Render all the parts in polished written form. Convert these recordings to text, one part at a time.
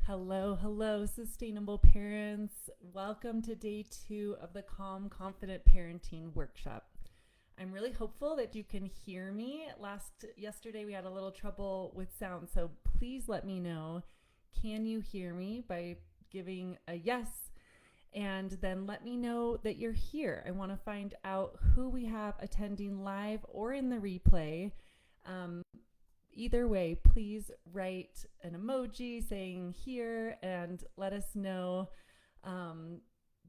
Hello, hello, sustainable parents. Welcome to day 2 of the Calm, Confident Parenting Workshop. I'm really hopeful that you can hear me. Yesterday we had a little trouble with sound, so please let me know. Can you hear me by giving a yes? And then let me know that you're here. I want to find out who we have attending live or in the replay. Either way, please write an emoji saying here and let us know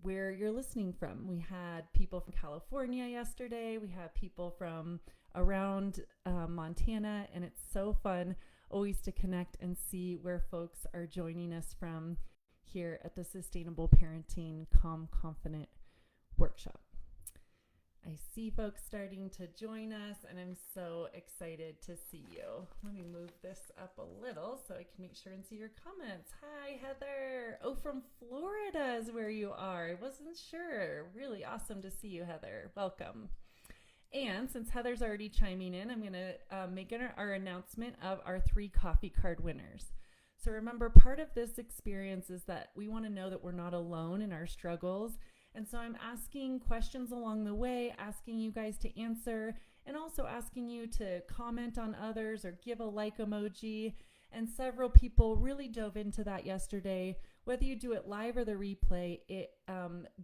where you're listening from. We had people from California yesterday. We had people from around Montana, and it's so fun always to connect and see where folks are joining us from here at the Sustainable Parenting Calm Confident Workshop. I see folks starting to join us, and I'm so excited to see you. Let me move this up a little so I can make sure and see your comments. Hi, Heather. Oh, from Florida is where you are. I wasn't sure. Really awesome to see you, Heather. Welcome. And since Heather's already chiming in, I'm going to make our announcement of our 3 coffee card winners. So remember, part of this experience is that we want to know that we're not alone in our struggles. And so I'm asking questions along the way, asking you guys to answer, and also asking you to comment on others or give a like emoji. And several people really dove into that yesterday. Whether you do it live or the replay, it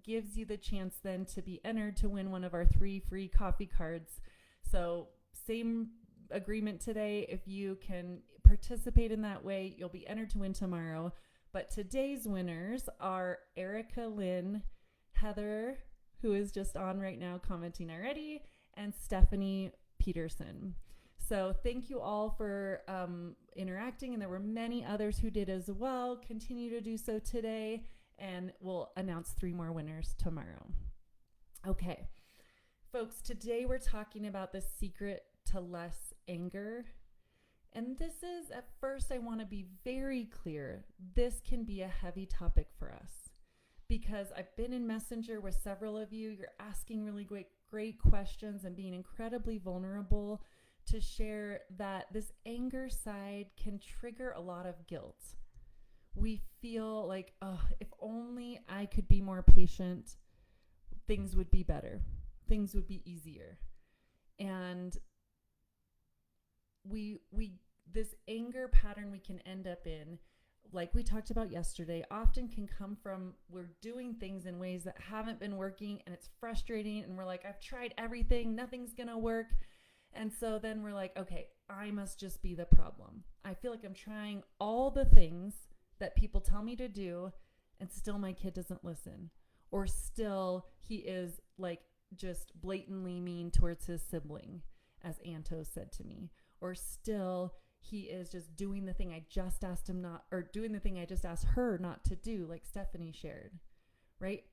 gives you the chance then to be entered to win one of our 3 free coffee cards. So same agreement today. If you can participate in that way, you'll be entered to win tomorrow. But today's winners are Erica Lynn, Heather, who is just on right now commenting already, and Stephanie Peterson. So thank you all for interacting, and there were many others who did as well. Continue to do so today, and we'll announce 3 more winners tomorrow. Okay, folks, today we're talking about the secret to less anger. And this is, at first, I want to be very clear, this can be a heavy topic for us. Because I've been in Messenger with several of you. You're asking really great questions and being incredibly vulnerable to share that this anger side can trigger a lot of guilt. We feel like, oh, if only I could be more patient, things would be better. Things would be easier. And this anger pattern we can end up in, like we talked about yesterday, often can come from we're doing things in ways that haven't been working, and it's frustrating, and we're like, I've tried everything, nothing's gonna work. And so then we're like, okay, I must just be the problem. I feel like I'm trying all the things that people tell me to do, and still my kid doesn't listen. Or still he is like just blatantly mean towards his sibling, as Anto said to me. Or still he is just doing the thing I just asked him not, or doing the thing I just asked her not to do, like Stephanie shared, right?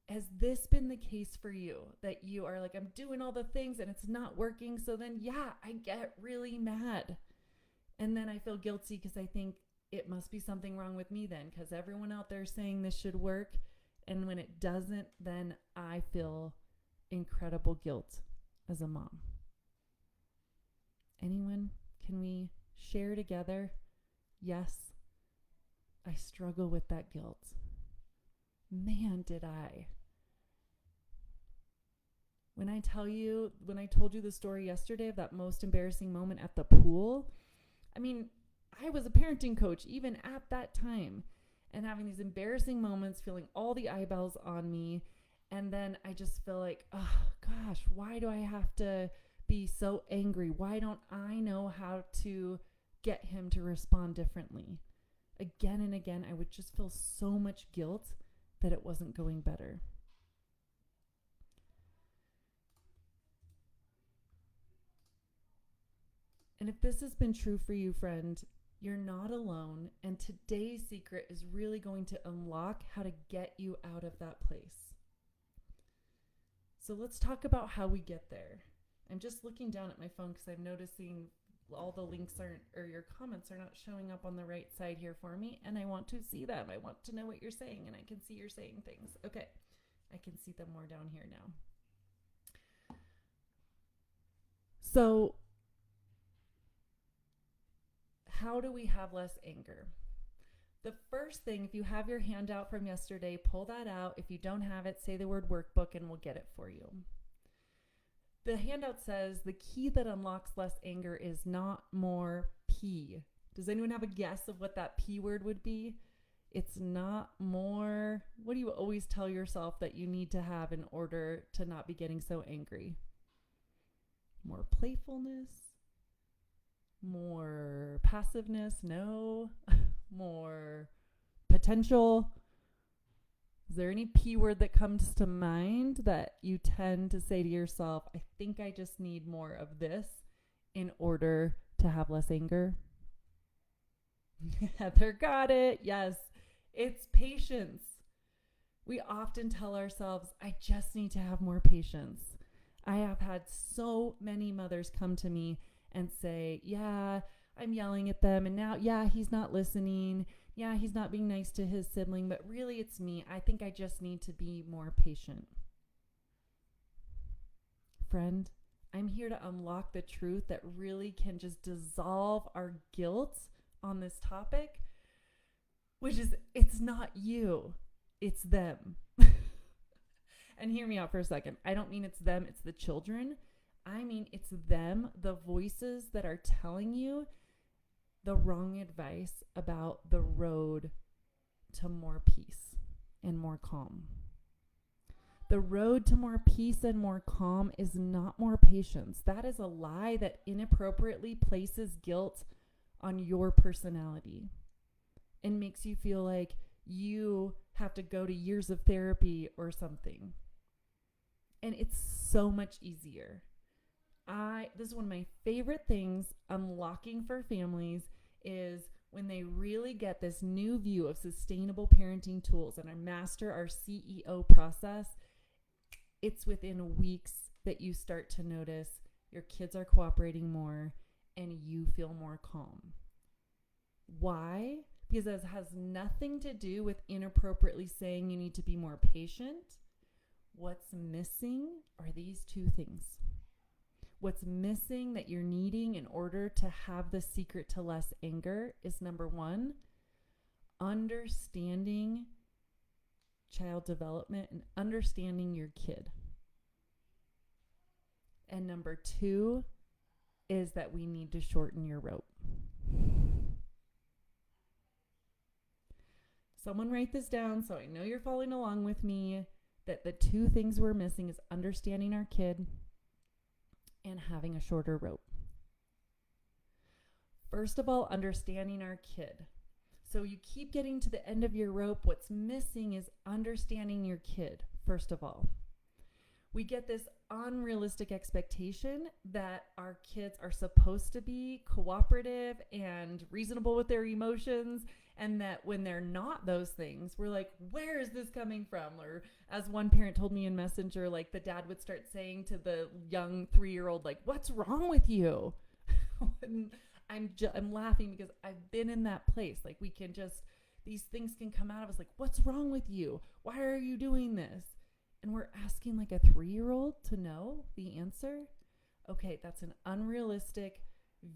Has this been the case for you, that you are like, I'm doing all the things and it's not working? So then, yeah, I get really mad. And then I feel guilty because I think it must be something wrong with me then, because everyone out there is saying this should work. And when it doesn't, then I feel incredible guilt as a mom. Anyone? Can we share together? Yes, I struggle with that guilt. Man, did I. When I told you the story yesterday of that most embarrassing moment at the pool, I mean, I was a parenting coach even at that time, and having these embarrassing moments, feeling all the eyeballs on me, and then I just feel like, oh gosh, why do I have to be so angry? Why don't I know how to get him to respond differently? Again and again, I would just feel so much guilt that it wasn't going better. And if this has been true for you, friend, you're not alone. And today's secret is really going to unlock how to get you out of that place. So let's talk about how we get there. I'm just looking down at my phone because I'm noticing all the links or your comments are not showing up on the right side here for me, and I want to see them. I want to know what you're saying, and I can see you're saying things. Okay, I can see them more down here now. So how do we have less anger? The first thing, if you have your handout from yesterday, pull that out. If you don't have it, say the word workbook and we'll get it for you. The handout says the key that unlocks less anger is not more P. Does anyone have a guess of what that P word would be? It's not more. What do you always tell yourself that you need to have in order to not be getting so angry? More playfulness? More passiveness? No. More potential? Is there any P word that comes to mind that you tend to say to yourself, I think I just need more of this in order to have less anger? Heather got it. Yes, it's patience. We often tell ourselves, I just need to have more patience. I have had so many mothers come to me and say, yeah, I'm yelling at them. And now, yeah, he's not listening. Yeah, he's not being nice to his sibling, but really it's me. I think I just need to be more patient. Friend, I'm here to unlock the truth that really can just dissolve our guilt on this topic, which is it's not you, it's them. And hear me out for a second. I don't mean it's them, it's the children. I mean it's them, the voices that are telling you the wrong advice about the road to more peace and more calm. The road to more peace and more calm is not more patience. That is a lie that inappropriately places guilt on your personality and makes you feel like you have to go to years of therapy or something. And it's so much easier. This is one of my favorite things unlocking for families is when they really get this new view of sustainable parenting tools and I master our CEO process. It's within weeks that you start to notice your kids are cooperating more and you feel more calm. Why? Because it has nothing to do with inappropriately saying you need to be more patient. What's missing are these two things. What's missing that you're needing in order to have the secret to less anger is number one, understanding child development and understanding your kid. And number two is that we need to shorten your rope. Someone write this down so I know you're following along with me, that the two things we're missing is understanding our kid and having a shorter rope. First of all, understanding our kid. So you keep getting to the end of your rope. What's missing is understanding your kid, first of all. We get this unrealistic expectation that our kids are supposed to be cooperative and reasonable with their emotions, and that when they're not those things, we're like, where is this coming from? Or as one parent told me in Messenger, like the dad would start saying to the young 3-year-old, like, what's wrong with you? And I'm laughing because I've been in that place. Like these things can come out of us like, what's wrong with you? Why are you doing this? And we're asking like a 3-year-old to know the answer. Okay, that's an unrealistic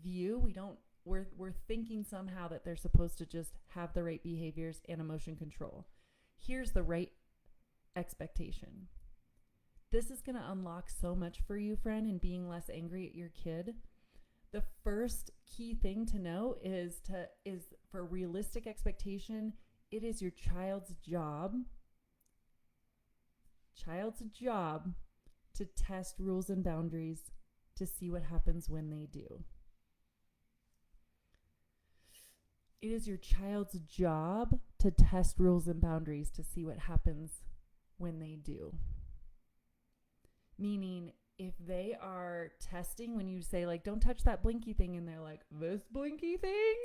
view. We're thinking somehow that they're supposed to just have the right behaviors and emotion control. Here's the right expectation. This is going to unlock so much for you, friend, in being less angry at your kid. The first key thing to know is for realistic expectation, it is your child's job to test rules and boundaries to see what happens when they do. It is your child's job to test rules and boundaries to see what happens when they do. Meaning, if they are testing when you say, like, don't touch that blinky thing, and they're like, this blinky thing?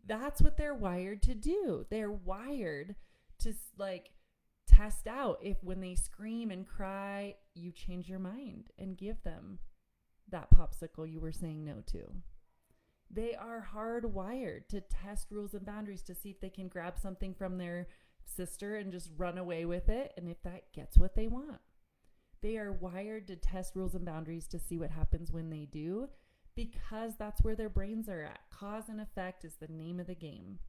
That's what they're wired to do. They're wired to, like, test out if when they scream and cry, you change your mind and give them that popsicle you were saying no to. They are hardwired to test rules and boundaries to see if they can grab something from their sister and just run away with it, and if that gets what they want. They are wired to test rules and boundaries to see what happens when they do, because that's where their brains are at. Cause and effect is the name of the game.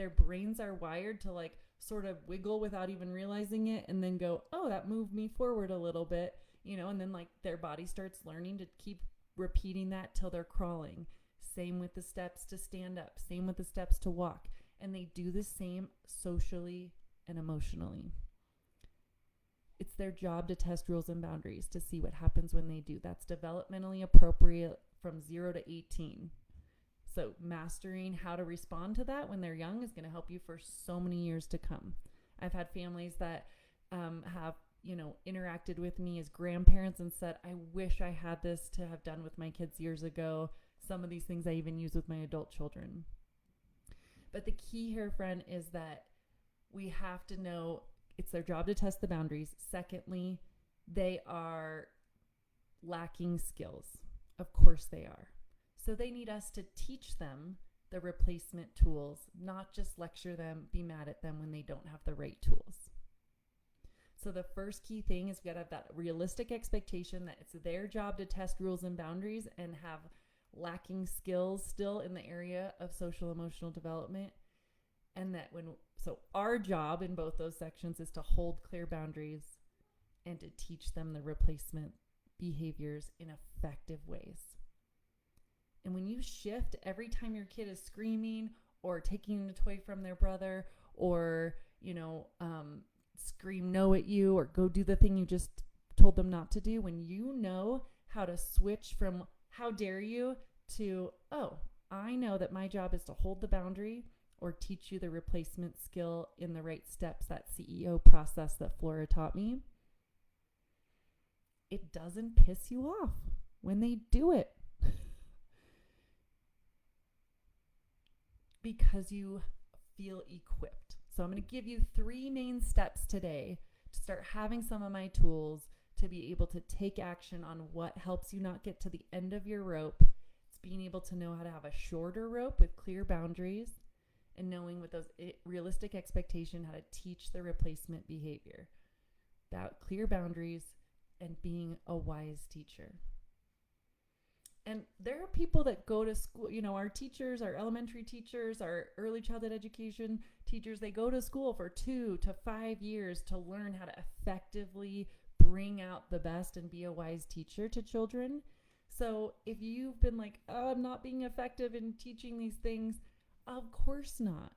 their brains are wired to like sort of wiggle without even realizing it and then go, oh, that moved me forward a little bit, and then like their body starts learning to keep repeating that till they're crawling. Same with the steps to stand up, same with the steps to walk. And they do the same socially and emotionally. It's their job to test rules and boundaries to see what happens when they do. That's developmentally appropriate from 0 to 18. So mastering how to respond to that when they're young is going to help you for so many years to come. I've had families that have, interacted with me as grandparents and said, I wish I had this to have done with my kids years ago. Some of these things I even use with my adult children. But the key here, friend, is that we have to know it's their job to test the boundaries. Secondly, they are lacking skills. Of course they are. So they need us to teach them the replacement tools, not just lecture them, be mad at them when they don't have the right tools. So the first key thing is we got to have that realistic expectation that it's their job to test rules and boundaries and have lacking skills still in the area of social emotional development. And that so our job in both those sections is to hold clear boundaries and to teach them the replacement behaviors in effective ways. And when you shift every time your kid is screaming or taking a toy from their brother or, scream no at you or go do the thing you just told them not to do, when you know how to switch from how dare you to, oh, I know that my job is to hold the boundary or teach you the replacement skill in the right steps, that CEO process that Flora taught me, it doesn't piss you off when they do it. Because you feel equipped. So I'm going to give you 3 main steps today to start having some of my tools to be able to take action on what helps you not get to the end of your rope. It's being able to know how to have a shorter rope with clear boundaries and knowing with those realistic expectation how to teach the replacement behavior. About clear boundaries and being a wise teacher. And there are people that go to school, our teachers, our elementary teachers, our early childhood education teachers, they go to school for 2 to 5 years to learn how to effectively bring out the best and be a wise teacher to children. So if you've been like, oh, I'm not being effective in teaching these things, of course not.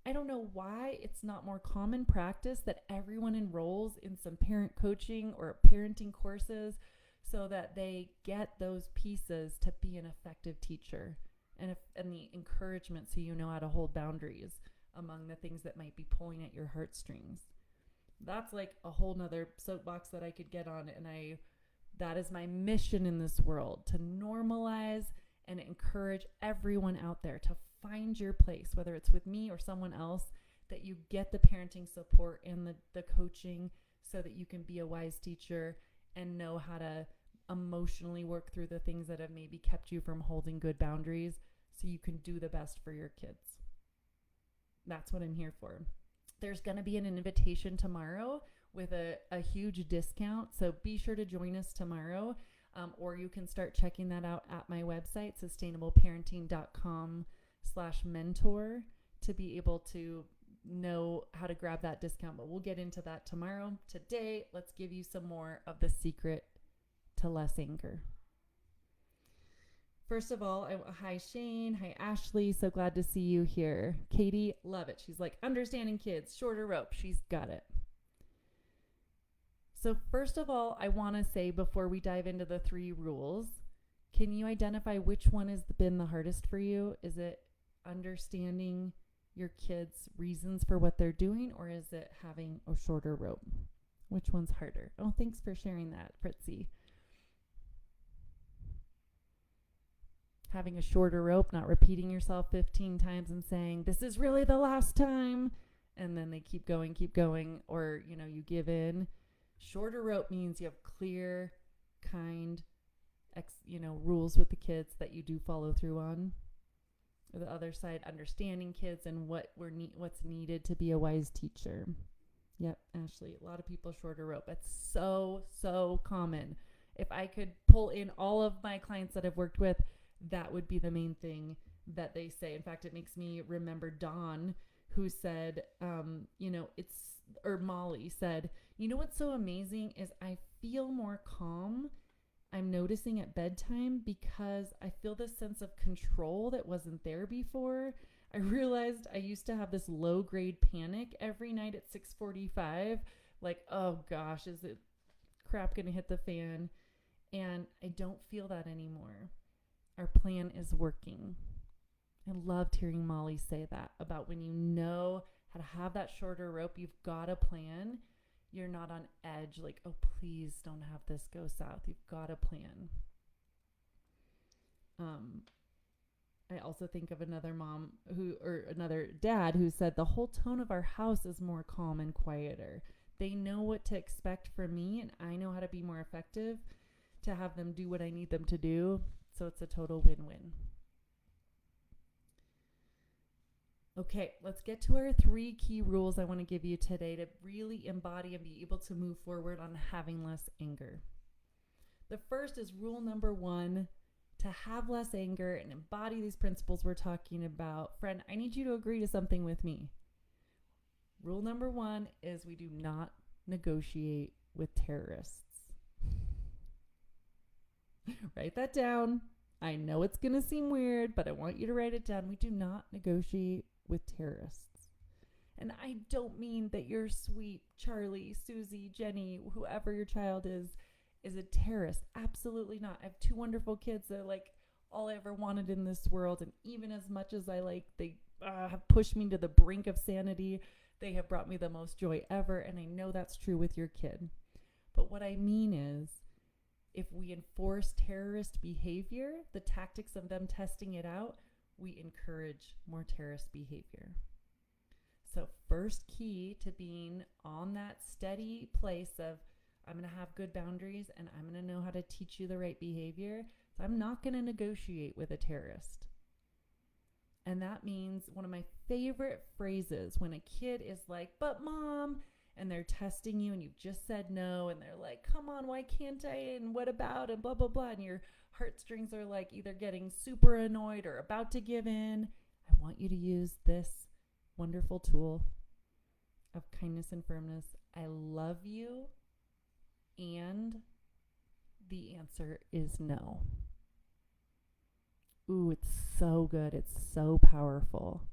I don't know why it's not more common practice that everyone enrolls in some parent coaching or parenting courses so that they get those pieces to be an effective teacher and the encouragement so you know how to hold boundaries among the things that might be pulling at your heartstrings. That's like a whole nother soapbox that I could get on, and that is my mission in this world, to normalize and encourage everyone out there to find your place, whether it's with me or someone else, that you get the parenting support and the coaching so that you can be a wise teacher and know how to emotionally work through the things that have maybe kept you from holding good boundaries so you can do the best for your kids. That's what I'm here for. There's going to be an invitation tomorrow with a huge discount, so be sure to join us tomorrow, or you can start checking that out at my website, sustainableparenting.com/mentor, to be able to know how to grab that discount, but we'll get into that tomorrow. Today, let's give you some more of the secret to less anger. First of all, hi Shane, hi Ashley, so glad to see you here. Katie, love it. She's like, understanding kids, shorter rope. She's got it. So first of all, I want to say before we dive into the 3 rules, can you identify which one has been the hardest for you? Is it understanding your kids' reasons for what they're doing, or is it having a shorter rope? Which one's harder? Oh, thanks for sharing that, Fritzy. Having a shorter rope, not repeating yourself 15 times and saying, this is really the last time. And then they keep going, or, you give in. Shorter rope means you have clear, kind, rules with the kids that you do follow through on. The other side, understanding kids and what's needed to be a wise teacher. Yep, Ashley, a lot of people shorter rope. That's so common. If I could pull in all of my clients that I've worked with, that would be the main thing that they say. In fact, it makes me remember Dawn, who said, Molly said, what's so amazing is I feel more calm. I'm noticing at bedtime because I feel this sense of control that wasn't there before. I realized I used to have this low grade panic every night at 6:45, like, oh gosh, is it crap gonna hit the fan? And I don't feel that anymore. Our plan is working. I loved hearing Molly say that about when you know how to have that shorter rope, you've got a plan. You're not on edge, like, oh, please don't have this go south. You've got a plan. I also think of another dad who said the whole tone of our house is more calm and quieter. They know what to expect from me, and I know how to be more effective to have them do what I need them to do. So it's a total win-win. Okay, let's get to our 3 key rules I want to give you today to really embody and be able to move forward on having less anger. The first is rule number 1, to have less anger and embody these principles we're talking about. Friend, I need you to agree to something with me. Rule number 1 is we do not negotiate with terrorists. Write that down. I know it's going to seem weird, but I want you to write it down. We do not negotiate with terrorists. And I don't mean that your sweet Charlie, Susie, Jenny, whoever your child is a terrorist. Absolutely not. I have 2 wonderful kids that are like all I ever wanted in this world. And even as much as they have pushed me to the brink of sanity, they have brought me the most joy ever. And I know that's true with your kid. But what I mean is, if we enforce terrorist behavior, the tactics of them testing it out, we encourage more terrorist behavior. So first key to being on that steady place of, I'm going to have good boundaries and I'm going to know how to teach you the right behavior. So I'm not going to negotiate with a terrorist. And that means one of my favorite phrases when a kid is like, but mom, and they're testing you and you've just said no, and they're like, come on, why can't I? And what about? And blah, blah, blah. And your heartstrings are like either getting super annoyed or about to give in. I want you to use this wonderful tool of kindness and firmness. I love you. And the answer is no. Ooh, it's so good. It's so powerful.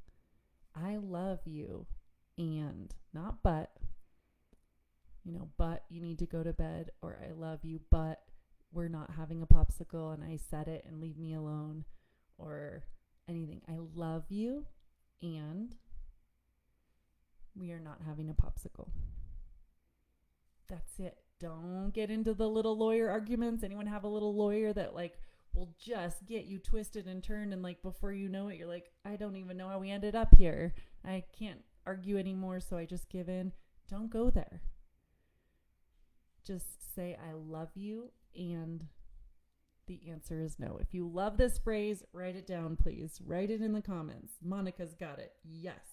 I love you. And not but. But you need to go to bed, or I love you, but we're not having a popsicle and I said it and leave me alone, or anything. I love you and we are not having a popsicle. That's it. Don't get into the little lawyer arguments. Anyone have a little lawyer that will just get you twisted and turned, and before you know it, you're like, I don't even know how we ended up here. I can't argue anymore, so I just give in. Don't go there. Just say, I love you, and the answer is no. If you love this phrase, write it down, please. Write it in the comments. Monica's got it. Yes.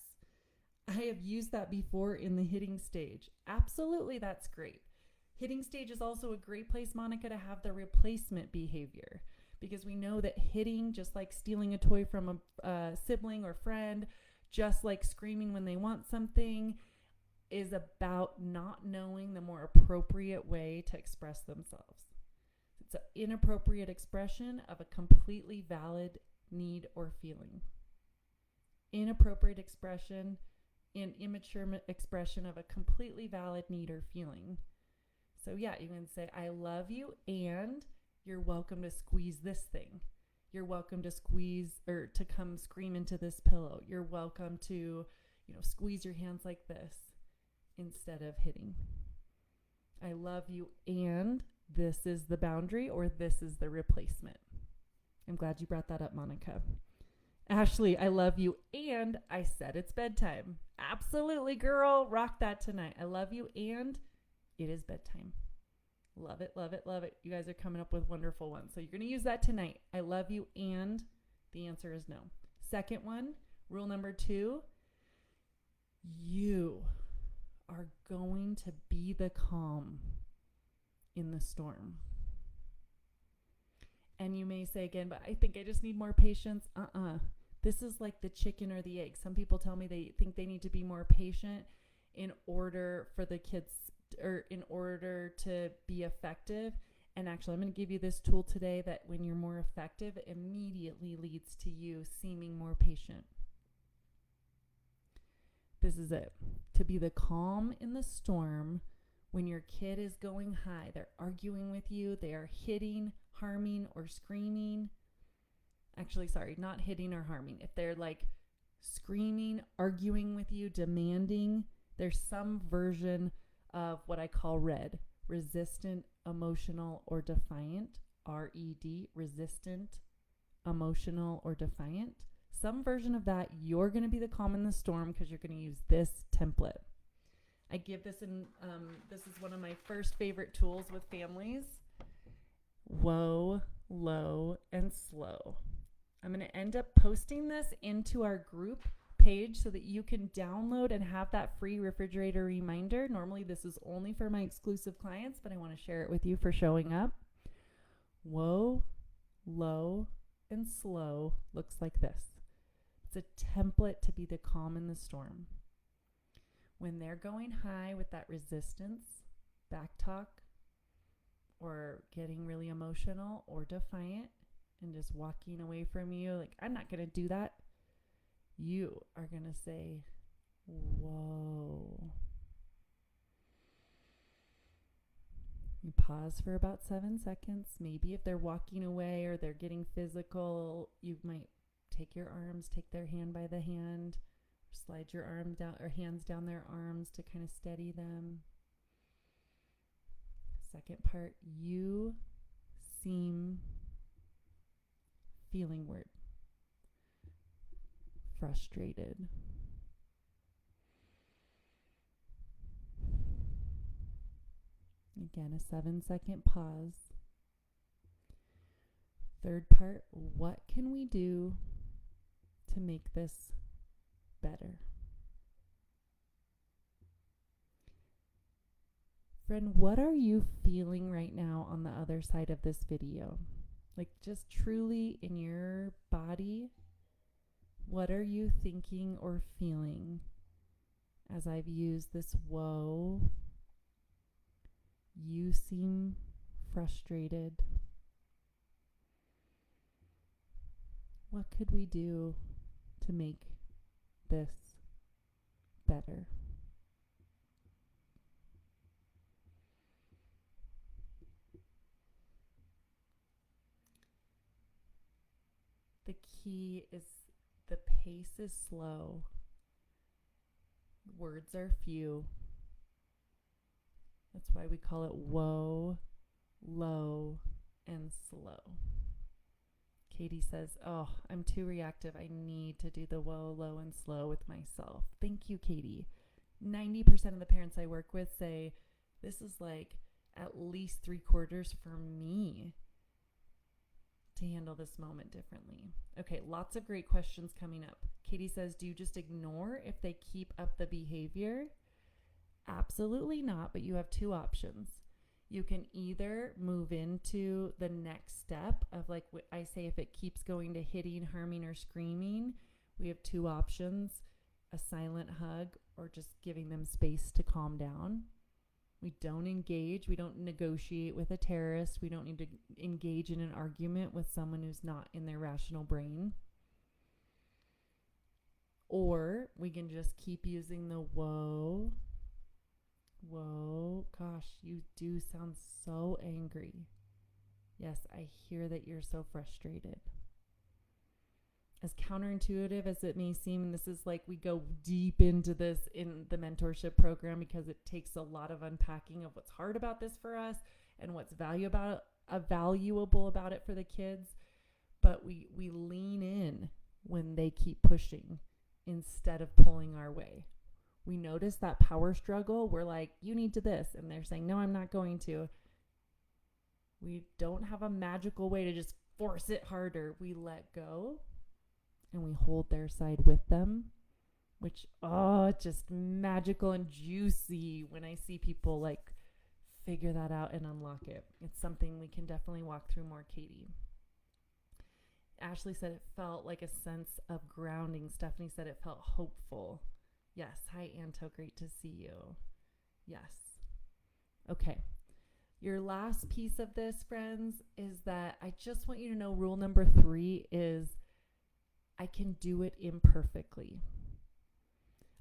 I have used that before in the hitting stage. Absolutely, that's great. Hitting stage is also a great place, Monica, to have the replacement behavior, because we know that hitting, just like stealing a toy from a sibling or friend, just like screaming when they want something, is about not knowing the more appropriate way to express themselves. It's an inappropriate expression of a completely valid need or feeling. Inappropriate expression, an immature expression of a completely valid need or feeling. So yeah, you can say, I love you, and you're welcome to squeeze this thing. You're welcome to squeeze or to come scream into this pillow. You're welcome to, squeeze your hands like this instead of hitting. I love you, and this is the boundary, or this is the replacement. I'm glad you brought that up, Monica. Ashley, I love you, and I said it's bedtime. Absolutely, girl. Rock that tonight. I love you, and it is bedtime. Love it, love it, love it. You guys are coming up with wonderful ones. So you're going to use that tonight. I love you, and the answer is no. Second one, rule number 2, you are going to be the calm in the storm. And you may say again, but I think I just need more patience. This is like the chicken or the egg. Some people tell me they think they need to be more patient in order for the kids, or in order to be effective. And actually, I'm going to give you this tool today that when you're more effective, it immediately leads to you seeming more patient. This is it. To be the calm in the storm when your kid is going high. They're arguing with you. They are hitting, harming, or screaming. Actually, sorry, not hitting or harming. If they're like screaming, arguing with you, demanding, there's some version of what I call RED, resistant, emotional, or defiant. RED, resistant, emotional, or defiant. Some version of that, you're going to be the calm in the storm because you're going to use this template. I give this in, this is one of my first favorite tools with families. Whoa, low, and slow. I'm going to end up posting this into our group page so that you can download and have that free refrigerator reminder. Normally this is only for my exclusive clients, but I want to share it with you for showing up. Whoa, low, and slow looks like this. It's a template to be the calm in the storm. When they're going high with that resistance, back talk, or getting really emotional or defiant and just walking away from you, like, I'm not going to do that, you are going to say, whoa. You pause for about 7 seconds. Maybe if they're walking away or they're getting physical, you might take your arms, take their hand by the hand, slide your arm down or hands down their arms to kind of steady them. Second part, you seem, feeling word, frustrated. Again, a 7-second pause. Third part, what can we do to make this better? Friend, what are you feeling right now on the other side of this video? Like, just truly in your body, what are you thinking or feeling as I've used this whoa? You seem frustrated. What could we do to make this better? The key is the pace is slow. Words are few. That's why we call it whoa, low, and slow. Katie says, oh, I'm too reactive. I need to do the whoa, low, and slow with myself. Thank you, Katie. 90% of the parents I work with say, this is like at least 3/4 for me to handle this moment differently. Okay, lots of great questions coming up. Katie says, do you just ignore if they keep up the behavior? Absolutely not, but you have two options. You can either move into the next step of, like I say, if it keeps going to hitting, harming, or screaming, we have two options: a silent hug or just giving them space to calm down. We don't engage. We don't negotiate with a terrorist. We don't need to engage in an argument with someone who's not in their rational brain. Or we can just keep using the whoa. Whoa, gosh, you do sound so angry. Yes, I hear that you're so frustrated. As counterintuitive as it may seem, and this is like, we go deep into this in the mentorship program because it takes a lot of unpacking of what's hard about this for us and what's valuable about it for the kids. But we lean in when they keep pushing instead of pulling our way. We notice that power struggle. We're like, you need to this. And they're saying, no, I'm not going to. We don't have a magical way to just force it harder. We let go and we hold their side with them, which, just magical and juicy when I see people like figure that out and unlock it. It's something we can definitely walk through more, Katie. Ashley said it felt like a sense of grounding. Stephanie said it felt hopeful. Yes. Hi, Anto. Great to see you. Yes. Okay. Your last piece of this, friends, is that I just want you to know rule number 3 is I can do it imperfectly.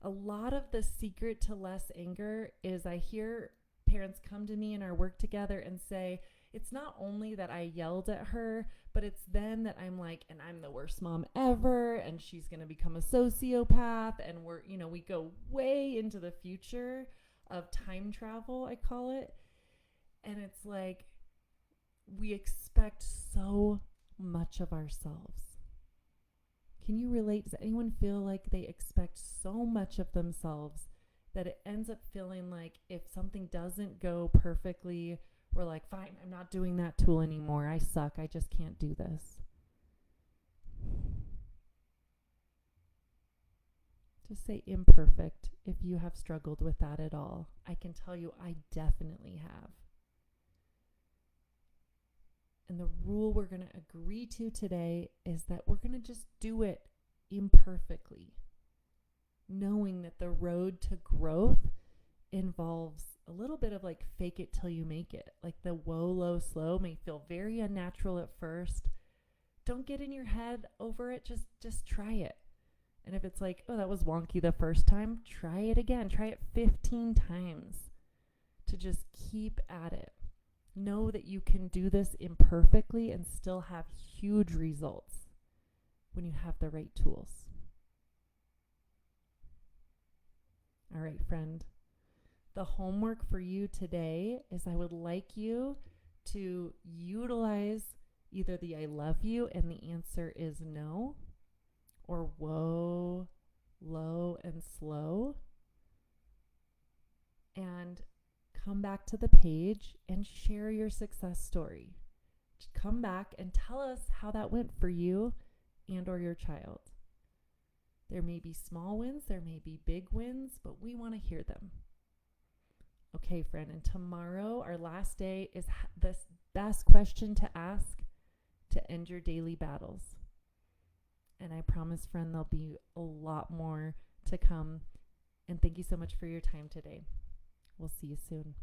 A lot of the secret to less anger is I hear parents come to me in our work together and say, it's not only that I yelled at her, but it's then that I'm like, and I'm the worst mom ever, and she's going to become a sociopath. And we go way into the future of time travel, I call it. And it's like, we expect so much of ourselves. Can you relate? Does anyone feel like they expect so much of themselves that it ends up feeling like if something doesn't go perfectly, we're like, fine, I'm not doing that tool anymore. I suck. I just can't do this. Just say imperfect if you have struggled with that at all. I can tell you I definitely have. And the rule we're going to agree to today is that we're going to just do it imperfectly, knowing that the road to growth involves a little bit of like fake it till you make it. Like the whoa, low, slow may feel very unnatural at first. Don't get in your head over it. Just try it. And if it's like, oh, that was wonky the first time, try it again. Try it 15 times to just keep at it. Know that you can do this imperfectly and still have huge results when you have the right tools. All right, friend. The homework for you today is I would like you to utilize either the I love you and the answer is no, or whoa, low, and slow. And come back to the page and share your success story. Come back and tell us how that went for you and or your child. There may be small wins, there may be big wins, but we want to hear them. Okay, friend, and tomorrow, our last day, is the best question to ask to end your daily battles. And I promise, friend, there'll be a lot more to come. And thank you so much for your time today. We'll see you soon.